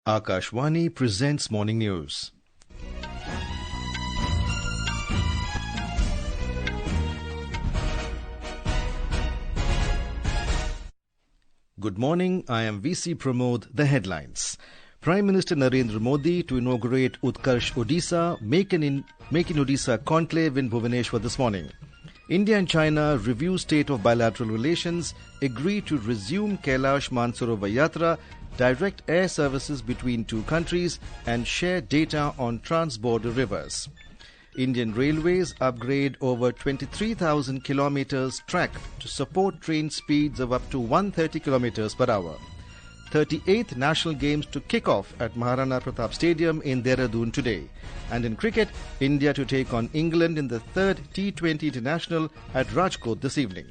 Akashvani presents Morning News. Good morning, I am VC Pramod. The headlines. Prime Minister Narendra Modi to inaugurate Utkarsh Odisha, Make-in-Odisha Conclave in Bhubaneswar this morning. India and China review state of bilateral relations, agree to resume Kailash Mansarovar Yatra, direct air services between two countries and share data on trans-border rivers. Indian Railways upgrade over 23,000 kilometers track to support train speeds of up to 130 kilometers per hour. 38th National Games to kick off at Maharana Pratap Stadium in Dehradun today. And in cricket, India to take on England in the third T20 International at Rajkot this evening.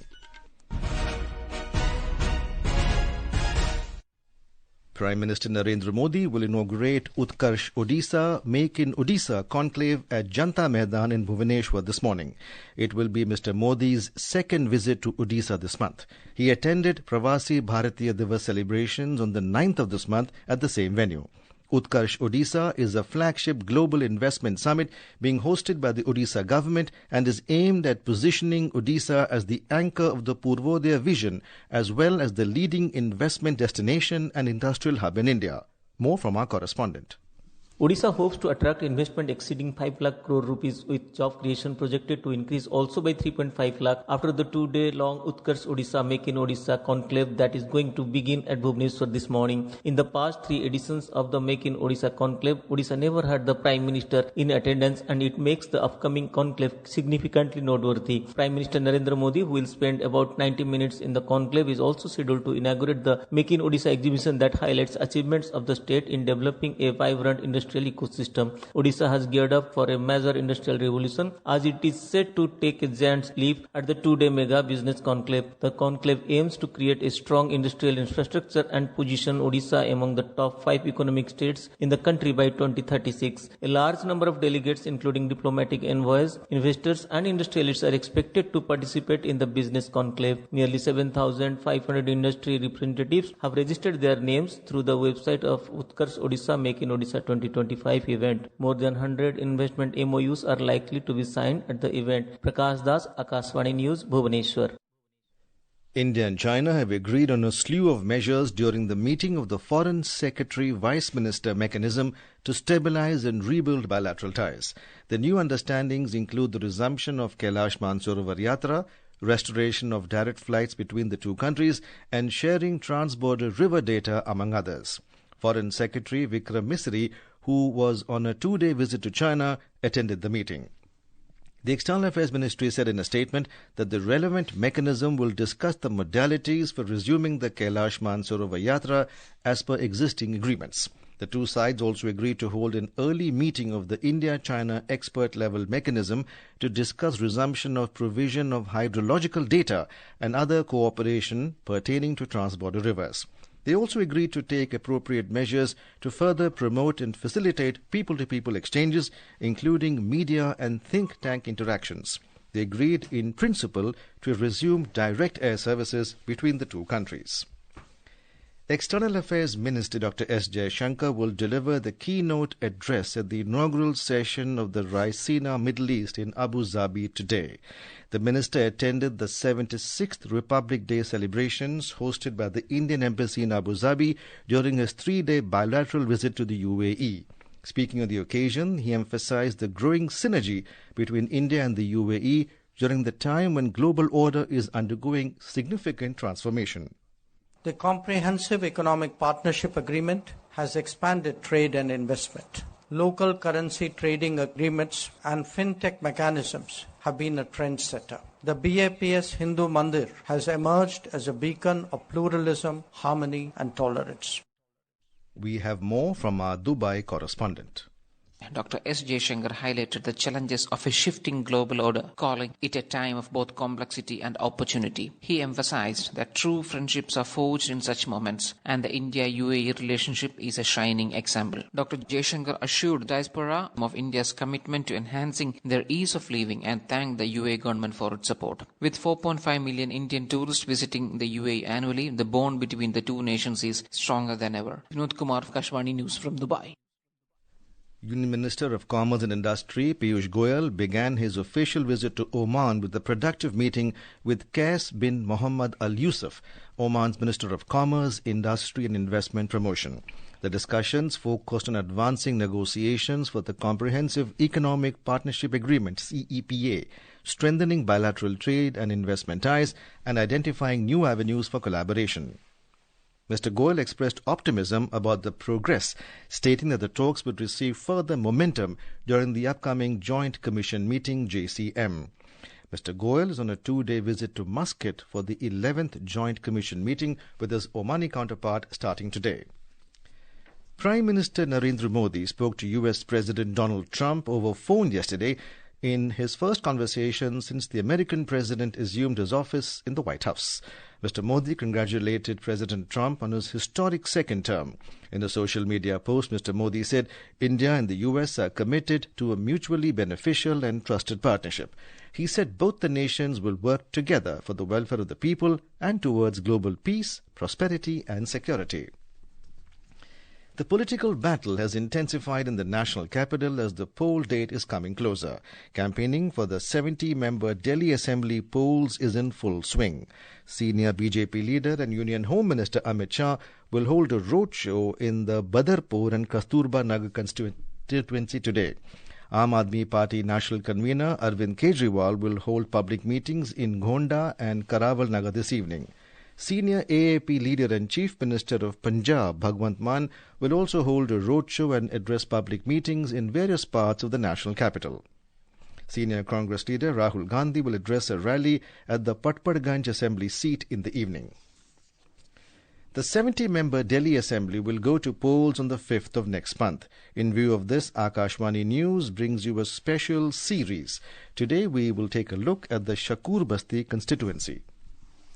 Prime Minister Narendra Modi will inaugurate Utkarsh Odisha, Make-in-Odisha Conclave at Janta Maidan in Bhubaneswar this morning. It will be Mr. Modi's second visit to Odisha this month. He attended Pravasi Bharatiya Divas celebrations on the 9th of this month at the same venue. Utkarsh Odisha is a flagship global investment summit being hosted by the Odisha government and is aimed at positioning Odisha as the anchor of the Purvodaya vision as well as the leading investment destination and industrial hub in India. More from our correspondent. Odisha hopes to attract investment exceeding 5 lakh crore rupees with job creation projected to increase also by 3.5 lakh after the 2-day-long Utkarsh Odisha Make-in-Odisha Conclave that is going to begin at Bhubaneswar this morning. In the past 3 editions of the Make-in-Odisha Conclave, Odisha never had the Prime Minister in attendance and it makes the upcoming conclave significantly noteworthy. Prime Minister Narendra Modi, who will spend about 90 minutes in the conclave, is also scheduled to inaugurate the Make-in-Odisha exhibition that highlights achievements of the state in developing a vibrant industrial ecosystem. Odisha has geared up for a major industrial revolution as it is set to take a giant leap at the 2-day mega business conclave. The conclave aims to create a strong industrial infrastructure and position Odisha among the top 5 economic states in the country by 2036. A large number of delegates, including diplomatic envoys, investors and industrialists, are expected to participate in the business conclave. Nearly 7,500 industry representatives have registered their names through the website of Utkarsh Odisha Make-in-Odisha 2025 event. More than 100 investment MOUs are likely to be signed at the event. Prakash Das, Akashvani News, Bhubaneswar. India and China have agreed on a slew of measures during the meeting of the Foreign Secretary Vice Minister mechanism to stabilize and rebuild bilateral ties. The new understandings include the resumption of Kailash Mansarovar Yatra, restoration of direct flights between the two countries, and sharing trans-border river data, among others. Foreign Secretary Vikram Misri, who was on a 2-day visit to China, attended the meeting. The External Affairs Ministry said in a statement that the relevant mechanism will discuss the modalities for resuming the Kailash Mansarovar Yatra as per existing agreements. The two sides also agreed to hold an early meeting of the India-China expert-level mechanism to discuss resumption of provision of hydrological data and other cooperation pertaining to trans-border rivers. They also agreed to take appropriate measures to further promote and facilitate people-to-people exchanges, including media and think tank interactions. They agreed in principle to resume direct air services between the two countries. External Affairs Minister Dr. S. Jaishankar will deliver the keynote address at the inaugural session of the Raisina Middle East in Abu Dhabi today. The minister attended the 76th Republic Day celebrations hosted by the Indian Embassy in Abu Dhabi during his 3-day bilateral visit to the UAE. Speaking on the occasion, he emphasized the growing synergy between India and the UAE during the time when global order is undergoing significant transformation. The Comprehensive Economic Partnership Agreement has expanded trade and investment. Local currency trading agreements and fintech mechanisms have been a trendsetter. The BAPS Hindu Mandir has emerged as a beacon of pluralism, harmony and tolerance. We have more from our Dubai correspondent. Dr. S. Jaishankar highlighted the challenges of a shifting global order, calling it a time of both complexity and opportunity. He emphasized that true friendships are forged in such moments, and the India-UAE relationship is a shining example. Dr. Jaishankar assured the diaspora of India's commitment to enhancing their ease of living and thanked the UAE government for its support. With 4.5 million Indian tourists visiting the UAE annually, the bond between the two nations is stronger than ever. Vinod Kumar, Kashwani News from Dubai. Union Minister of Commerce and Industry Piyush Goyal began his official visit to Oman with a productive meeting with Qais bin Mohammed Al Yusuf, Oman's Minister of Commerce, Industry and Investment Promotion. The discussions focused on advancing negotiations for the Comprehensive Economic Partnership Agreement (CEPA), strengthening bilateral trade and investment ties, and identifying new avenues for collaboration. Mr. Goyal expressed optimism about the progress, stating that the talks would receive further momentum during the upcoming Joint Commission meeting JCM. Mr. Goyal is on a 2-day visit to Muscat for the 11th Joint Commission meeting with his Omani counterpart starting today. Prime Minister Narendra Modi spoke to US President Donald Trump over phone yesterday in his first conversation since the American president assumed his office in the White House. Mr. Modi congratulated President Trump on his historic second term. In a social media post, Mr. Modi said India and the US are committed to a mutually beneficial and trusted partnership. He said both the nations will work together for the welfare of the people and towards global peace, prosperity and security. The political battle has intensified in the national capital as the poll date is coming closer. Campaigning for the 70-member Delhi Assembly polls is in full swing. Senior BJP leader and Union Home Minister Amit Shah will hold a roadshow in the Badarpur and Kasturba Nagar constituency today. Aam Aadmi Party National Convener Arvind Kejriwal will hold public meetings in Gonda and Karawal Nagar this evening. Senior AAP leader and Chief Minister of Punjab, Bhagwant Mann, will also hold a roadshow and address public meetings in various parts of the national capital. Senior Congress leader Rahul Gandhi will address a rally at the Patparganj Assembly seat in the evening. The 70-member Delhi Assembly will go to polls on the 5th of next month. In view of this, Akashvani News brings you a special series. Today we will take a look at the Shakur Basti constituency.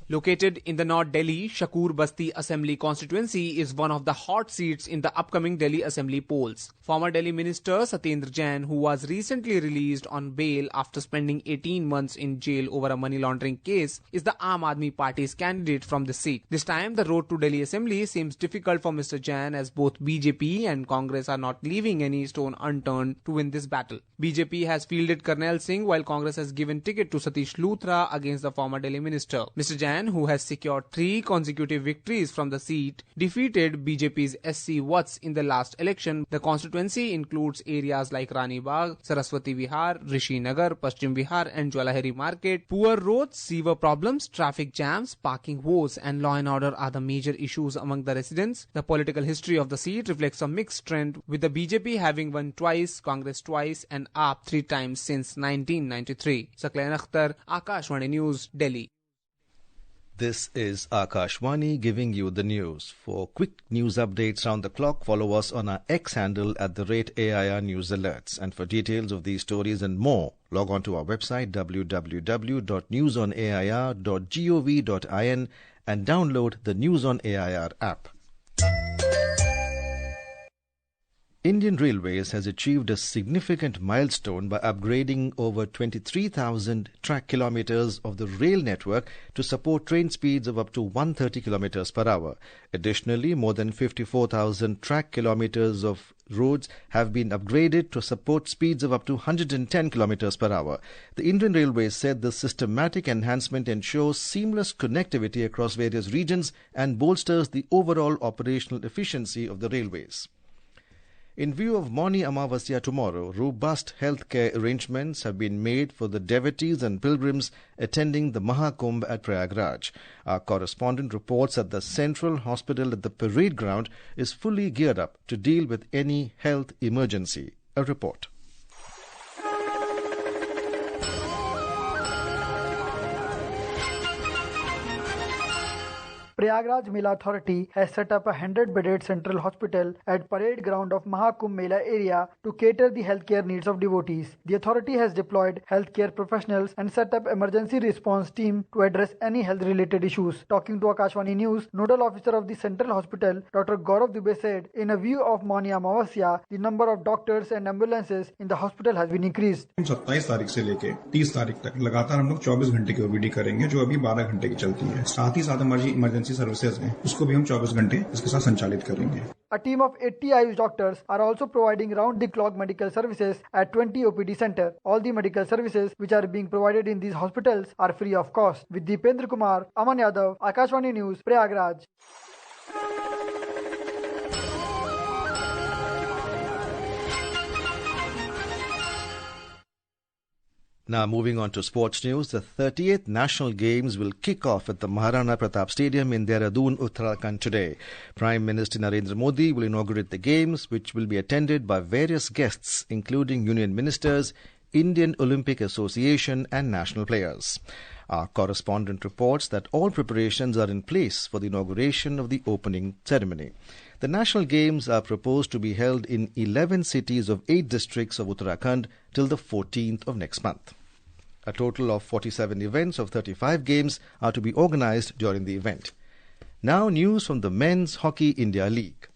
Located in the North Delhi, Shakur Basti Assembly constituency is one of the hot seats in the upcoming Delhi Assembly polls. Former Delhi Minister Satyendra Jain, who was recently released on bail after spending 18 months in jail over a money laundering case, is the Aam Aadmi Party's candidate from the seat. This time, the road to Delhi Assembly seems difficult for Mr. Jain as both BJP and Congress are not leaving any stone unturned to win this battle. BJP has fielded Karnail Singh while Congress has given ticket to Satish Luthra against the former Delhi Minister. Mr. Jain, who has secured 3 consecutive victories from the seat, defeated BJP's SC Vats in the last election. The constituency includes areas like Rani Bagh, Saraswati Vihar, Rishi Nagar, Paschim Vihar and Jalahari Market. Poor roads, sewer problems, traffic jams, parking woes and law and order are the major issues among the residents. The political history of the seat reflects a mixed trend, with the BJP having won twice, Congress twice and AAP 3 times since 1993. Saklain Akhtar, Akashvani News, Delhi. This is Akashvani giving you the news. For quick news updates round the clock, follow us on our X handle at @AIR News Alerts. And for details of these stories and more, log on to our website www.newsonair.gov.in and download the News on AIR app. Indian Railways has achieved a significant milestone by upgrading over 23,000 track kilometers of the rail network to support train speeds of up to 130 kilometers per hour. Additionally, more than 54,000 track kilometers of roads have been upgraded to support speeds of up to 110 kilometers per hour. The Indian Railways said the systematic enhancement ensures seamless connectivity across various regions and bolsters the overall operational efficiency of the railways. In view of Mauni Amavasya tomorrow, robust healthcare arrangements have been made for the devotees and pilgrims attending the Mahakumbh at Prayagraj. Our correspondent reports that the Central Hospital at the parade ground is fully geared up to deal with any health emergency. A report. Prayagraj Mela Authority has set up a 100-bedded central hospital at parade ground of Mahakumbh Mela area to cater the healthcare needs of devotees. The authority has deployed healthcare professionals and set up emergency response team to address any health-related issues. Talking to Akashvani News, nodal officer of the central hospital, Dr. Gaurav Dubey said, in a view of Mauni Amavasya, the number of doctors and ambulances in the hospital has been increased. 27 तारीख से लेके 30 तारीख तक लगातार हम लोग 24 घंटे की ओपीडी करेंगे, जो अभी 12 घंटे की चलती है। साथ ही साथ हमारी इमरजेंसी सर्विसेज हैं, उसको भी हम 24 घंटे इसके साथ संचालित करेंगे। A team of 80 Ayush doctors are also providing round-the-clock medical services at 20 OPD centers. All the medical services which are being provided in these hospitals are free of cost. With Deependra Kumar, Aman Yadav, Akashvani News, Prayagraj. Now moving on to sports news, the 38th National Games will kick off at the Maharana Pratap Stadium in Dehradun, Uttarakhand today. Prime Minister Narendra Modi will inaugurate the Games, which will be attended by various guests, including Union Ministers, Indian Olympic Association and national players. Our correspondent reports that all preparations are in place for the inauguration of the opening ceremony. The National Games are proposed to be held in 11 cities of 8 districts of Uttarakhand till the 14th of next month. A total of 47 events of 35 games are to be organized during the event. Now news from the Men's Hockey India League.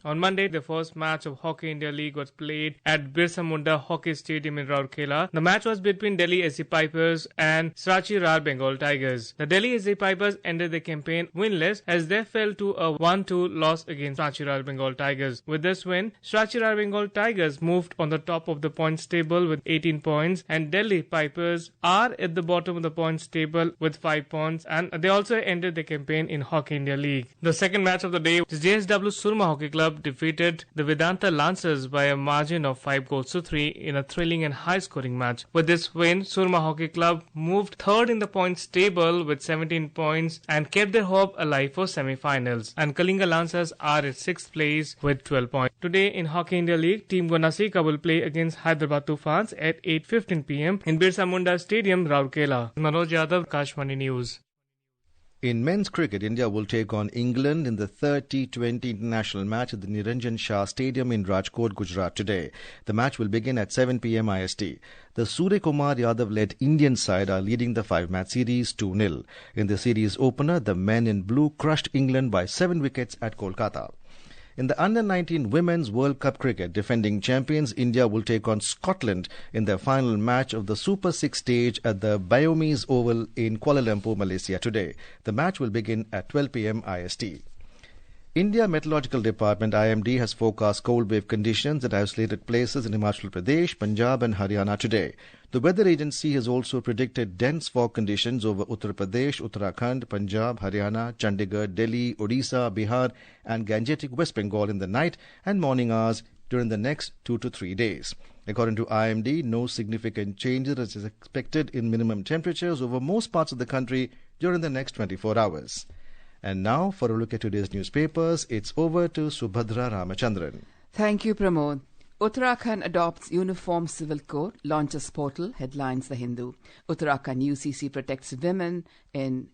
On Monday, the first match of Hockey India League was played at Birsa Munda Hockey Stadium in Rourkela. The match was between Delhi SC Pipers and Srachi Rar Bengal Tigers. The Delhi SC Pipers ended the campaign winless as they fell to a 1-2 loss against Srachi Rar Bengal Tigers. With this win, Srachi Rar Bengal Tigers moved on the top of the points table with 18 points, and Delhi Pipers are at the bottom of the points table with 5 points, and they also ended the campaign in Hockey India League. The second match of the day is JSW Surma Hockey Club defeated the Vedanta Lancers by a margin of 5-3 in a thrilling and high-scoring match. With this win, Surma Hockey Club moved third in the points table with 17 points and kept their hope alive for semi-finals. And Kalinga Lancers are at 6th place with 12 points. Today in Hockey India League, Team Gonasika will play against Hyderabad Tufans at 8:15 p.m. in Birsa Munda Stadium, Rourkela. Manoj Yadav, Kashmani News. In men's cricket, India will take on England in the third T20 International match at the Niranjan Shah Stadium in Rajkot, Gujarat today. The match will begin at 7 p.m. IST. The Surya Kumar Yadav-led Indian side are leading the 5-match series 2-0. In the series opener, the men in blue crushed England by 7 wickets at Kolkata. In the Under-19 Women's World Cup cricket, defending champions India will take on Scotland in their final match of the Super 6 stage at the Biomes Oval in Kuala Lumpur, Malaysia today. The match will begin at 12 p.m. IST. India Meteorological Department IMD has forecast cold wave conditions at isolated places in Himachal Pradesh, Punjab and Haryana today. The weather agency has also predicted dense fog conditions over Uttar Pradesh, Uttarakhand, Punjab, Haryana, Chandigarh, Delhi, Odisha, Bihar and Gangetic West Bengal in the night and morning hours during the next 2 to 3 days. According to IMD, no significant changes is expected in minimum temperatures over most parts of the country during the next 24 hours. And now, for a look at today's newspapers, it's over to Subhadra Ramachandran. Thank you, Pramod. Uttarakhand adopts Uniform Civil Code, launches portal, headlines The Hindu. Uttarakhand UCC protects women in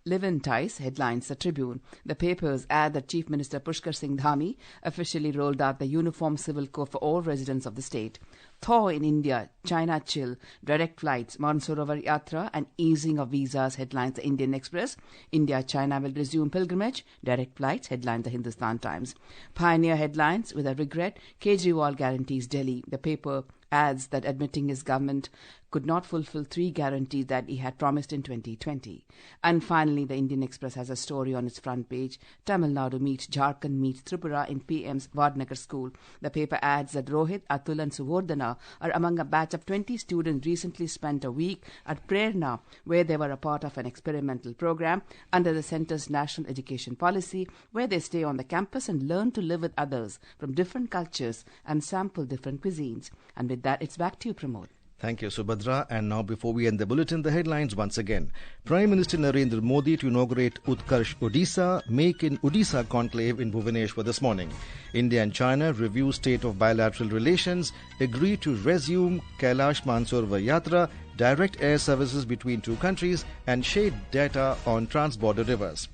live-in ties, headlines The Tribune. The papers add that Chief Minister Pushkar Singh Dhami officially rolled out the Uniform Civil Code for all residents of the state. Thaw in India, China chill, direct flights, Mansarovar Yatra and easing of visas, headlines The Indian Express. India-China will resume pilgrimage, direct flights, headlines The Hindustan Times. Pioneer headlines with a regret, Kejriwal guarantees Delhi. The paper adds that admitting his government could not fulfill 3 guarantees that he had promised in 2020. And finally, the Indian Express has a story on its front page. Tamil Nadu meets Jharkhand meets Tripura in PM's Vadnagar school. The paper adds that Rohit, Atul and Suvardhana are among a batch of 20 students recently spent a week at Prerna, where they were a part of an experimental program under the centre's national education policy, where they stay on the campus and learn to live with others from different cultures and sample different cuisines. And with that, it's back to you, Pramod. Thank you, Subhadra. And now, before we end the bulletin, the headlines once again. Prime Minister Narendra Modi to inaugurate Utkarsh Odisha Make-in-Odisha Conclave in Bhubaneswar this morning. India and China review state of bilateral relations, agree to resume Kailash Mansarovar Yatra, direct air services between two countries, and share data on trans-border rivers.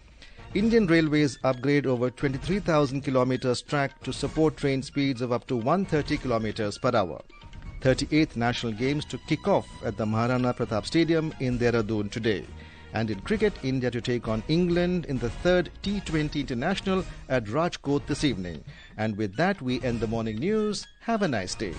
Indian Railways upgrade over 23,000 kilometers track to support train speeds of up to 130 kilometers per hour. 38th National Games to kick off at the Maharana Pratap Stadium in Dehradun today. And in cricket, India to take on England in the third T20 International at Rajkot this evening. And with that, we end the morning news. Have a nice day.